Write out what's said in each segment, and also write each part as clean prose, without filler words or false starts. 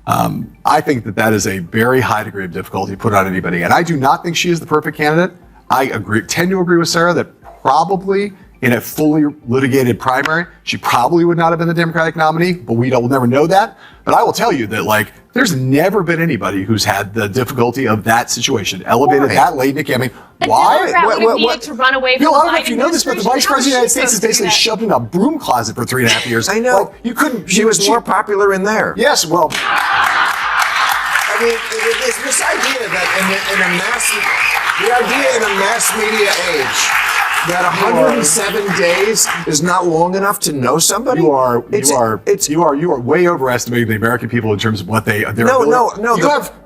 I think that is a very high degree of difficulty put on anybody. And I do not think she is the perfect candidate. I tend to agree with Sarah that probably in a fully litigated primary, she probably would not have been the Democratic nominee, but will never know that. But I will tell you that, there's never been anybody who's had the difficulty of that situation, elevated that late in the campaign. Why? What? To run away from I don't know if you know this, but the Vice President of the United States is basically shoved in a broom closet for 3.5 years. I know. You couldn't. She was more popular in there. Yes, well. I mean, it's this idea that in a mass media age, that 107 days is not long enough to know somebody. You are way overestimating the American people in terms of what their ability. No.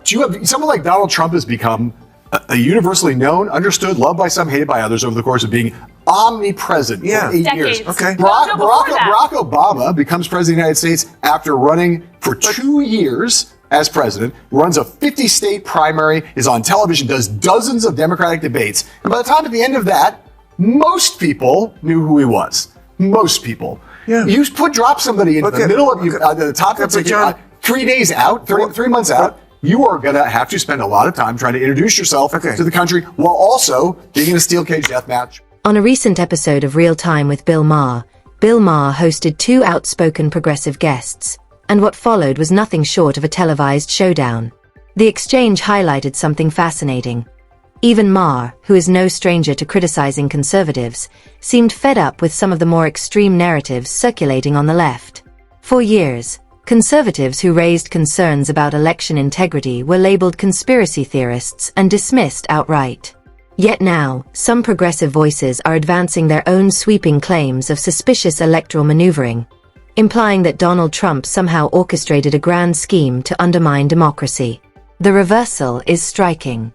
You have someone like Donald Trump has become a universally known, understood, loved by some, hated by others over the course of being omnipresent for 8 years. Okay. Barack Obama becomes president of the United States after running for 2 years as president, runs a 50-state primary, is on television, does dozens of Democratic debates, and by the time at the end of that, most people knew who he was. Most people. Yeah. You drop somebody into the middle of the top of the 3 days out, 3 months out. You are going to have to spend a lot of time trying to introduce yourself to the country while also being in a steel cage death match. On a recent episode of Real Time with Bill Maher hosted 2 outspoken progressive guests, and what followed was nothing short of a televised showdown. The exchange highlighted something fascinating. Even Maher, who is no stranger to criticizing conservatives, seemed fed up with some of the more extreme narratives circulating on the left. For years, conservatives who raised concerns about election integrity were labeled conspiracy theorists and dismissed outright. Yet now, some progressive voices are advancing their own sweeping claims of suspicious electoral maneuvering, implying that Donald Trump somehow orchestrated a grand scheme to undermine democracy. The reversal is striking.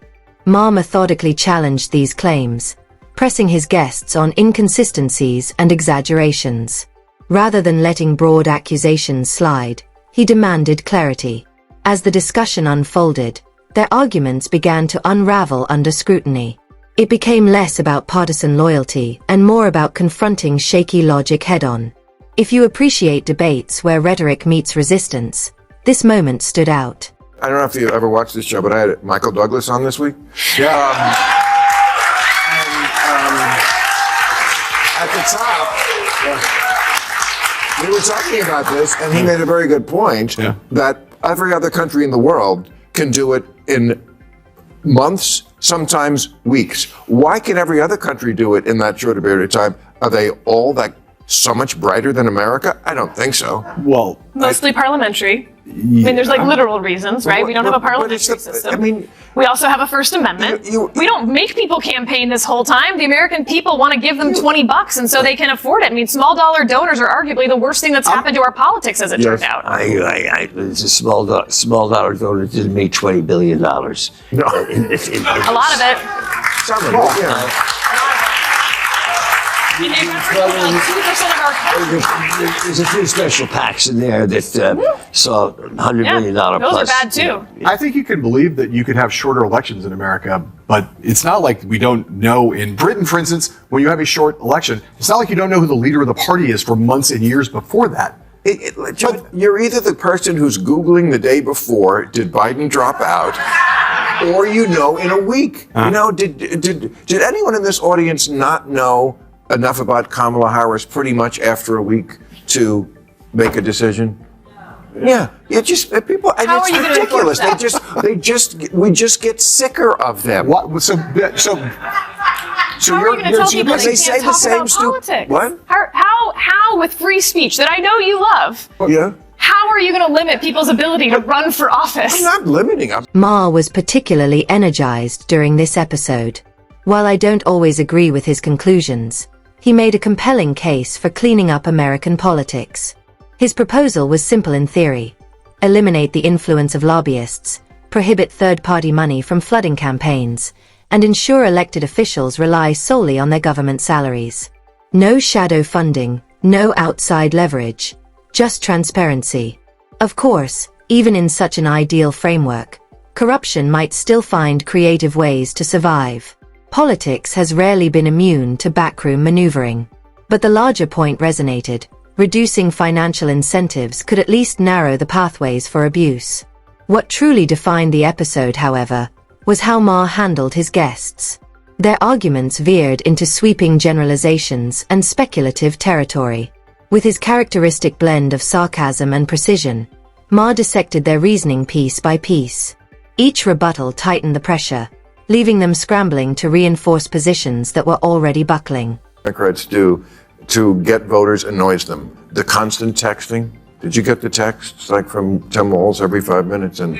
Maher methodically challenged these claims, pressing his guests on inconsistencies and exaggerations. Rather than letting broad accusations slide, he demanded clarity. As the discussion unfolded, their arguments began to unravel under scrutiny. It became less about partisan loyalty and more about confronting shaky logic head-on. If you appreciate debates where rhetoric meets resistance, this moment stood out. I don't know if you ever watched this show, but I had Michael Douglas on this week. Yeah. At the top, we were talking about this, and he made a very good point that every other country in the world can do it in months, sometimes weeks. Why can every other country do it in that short a period of time? Are they all so much brighter than America? I don't think so. Well, mostly parliamentary. I mean, there's literal reasons, right? We don't have a parliamentary system. I mean, we also have a First Amendment. We don't make people campaign this whole time. The American people want to give them $20, and so they can afford it. I mean, small dollar donors are arguably the worst thing that's happened to our politics, as it turned out. It's a small dollar donor didn't make $20 billion. No, a lot of it. Some of it, yeah. And they represent about 2% of our country. There's a few special PACs in there that saw $100 million those plus. Those are bad too. I think you can believe that you could have shorter elections in America, but it's not like we don't know. In Britain, for instance, when you have a short election, it's not like you don't know who the leader of the party is for months and years before that. John, you're either the person who's Googling the day before, did Biden drop out, or in a week. Did anyone in this audience not know enough about Kamala Harris pretty much after a week to make a decision? Yeah, it's ridiculous. We just get sicker of them. What? So How are you going to tell people they say can't the talk same about politics? What? How with free speech that I know you love? Yeah. How are you going to limit people's ability to run for office? I'm not limiting them. Maher was particularly energized during this episode. While I don't always agree with his conclusions, he made a compelling case for cleaning up American politics. His proposal was simple in theory: eliminate the influence of lobbyists, prohibit third-party money from flooding campaigns, and ensure elected officials rely solely on their government salaries. No shadow funding, no outside leverage, just transparency. Of course, even in such an ideal framework, corruption might still find creative ways to survive. Politics has rarely been immune to backroom maneuvering. But the larger point resonated: reducing financial incentives could at least narrow the pathways for abuse. What truly defined the episode, however, was how Maher handled his guests. Their arguments veered into sweeping generalizations and speculative territory. With his characteristic blend of sarcasm and precision, Maher dissected their reasoning piece by piece. Each rebuttal tightened the pressure, leaving them scrambling to reinforce positions that were already buckling. Democrats do to get voters annoys them. The constant texting. Did you get the texts like from Tim Walz every 5 minutes and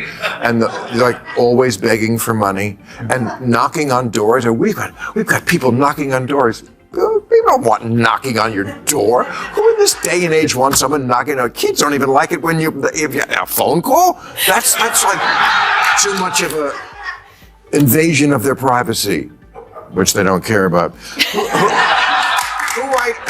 like always begging for money and knocking on doors? And we've got people knocking on doors. People don't want knocking on your door. Who in this day and age wants someone knocking on? Kids don't even like it when if you a phone call. That's like too much of a invasion of their privacy, which they don't care about.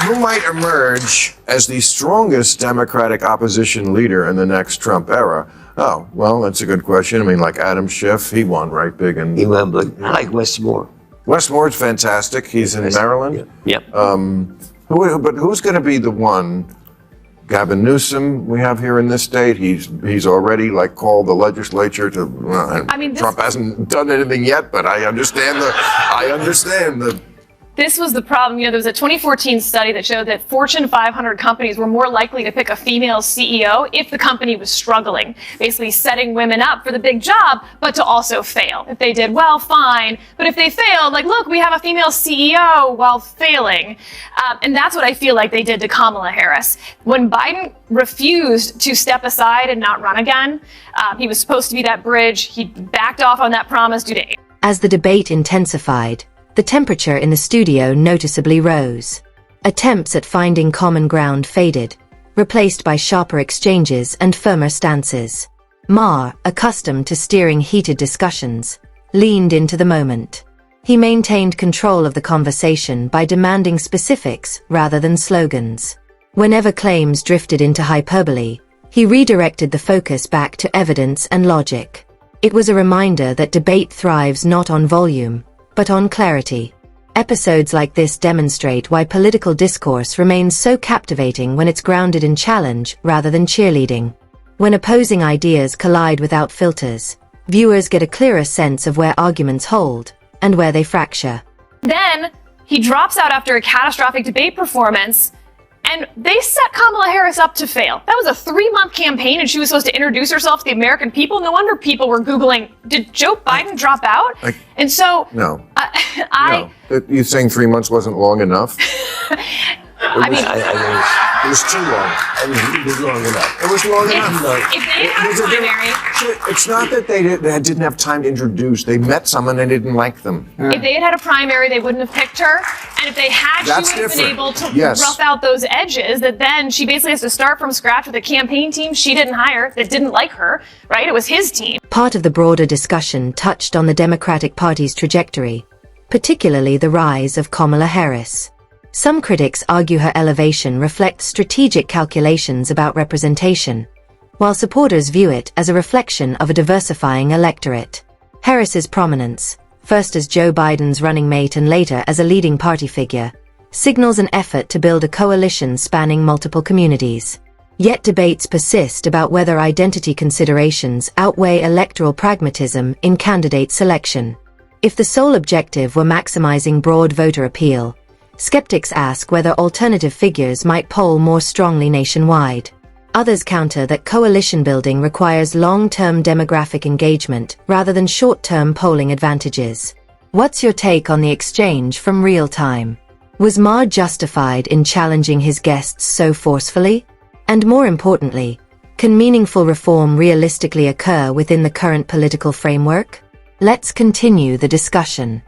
Who might emerge as the strongest Democratic opposition leader in the next Trump era? Oh, well, that's a good question. I mean, like Adam Schiff, he won right big. And He went, but I like Westmore. Westmore's fantastic. He's in Maryland. Yep. But who's going to be the one? Gavin Newsom, we have here in this state. He's already like called the legislature to. Trump hasn't done anything yet, but I understand the. This was the problem. There was a 2014 study that showed that Fortune 500 companies were more likely to pick a female CEO if the company was struggling, basically setting women up for the big job, but to also fail. If they did well, fine. But if they failed, like, look, we have a female CEO while failing. And that's what I feel like they did to Kamala Harris. When Biden refused to step aside and not run again, he was supposed to be that bridge. He backed off on that promise due to... As the debate intensified, the temperature in the studio noticeably rose. Attempts at finding common ground faded, replaced by sharper exchanges and firmer stances. Maher, accustomed to steering heated discussions, leaned into the moment. He maintained control of the conversation by demanding specifics rather than slogans. Whenever claims drifted into hyperbole, he redirected the focus back to evidence and logic. It was a reminder that debate thrives not on volume, but on clarity. Episodes like this demonstrate why political discourse remains so captivating when it's grounded in challenge rather than cheerleading. When opposing ideas collide without filters, viewers get a clearer sense of where arguments hold and where they fracture. Then he drops out after a catastrophic debate performance, and they set Kamala Harris up to fail. That was a 3-month campaign, and she was supposed to introduce herself to the American people. No wonder people were Googling, did Joe Biden drop out? And so... No. You saying 3 months wasn't long enough? It was too long. It was long enough. It was long enough. If they had a primary... It's not that they didn't have time to introduce. They met someone and didn't like them. If they had a primary, they wouldn't have picked her. And if they had, she would have been able to rough out those edges that then she basically has to start from scratch with a campaign team she didn't hire that didn't like her, right? It was his team. Part of the broader discussion touched on the Democratic Party's trajectory, particularly the rise of Kamala Harris. Some critics argue her elevation reflects strategic calculations about representation, while supporters view it as a reflection of a diversifying electorate. Harris's prominence, first as Joe Biden's running mate and later as a leading party figure, signals an effort to build a coalition spanning multiple communities. Yet debates persist about whether identity considerations outweigh electoral pragmatism in candidate selection. If the sole objective were maximizing broad voter appeal, skeptics ask whether alternative figures might poll more strongly nationwide. Others counter that coalition building requires long-term demographic engagement rather than short-term polling advantages. What's your take on the exchange from real time? Was Maher justified in challenging his guests so forcefully? And more importantly, can meaningful reform realistically occur within the current political framework? Let's continue the discussion.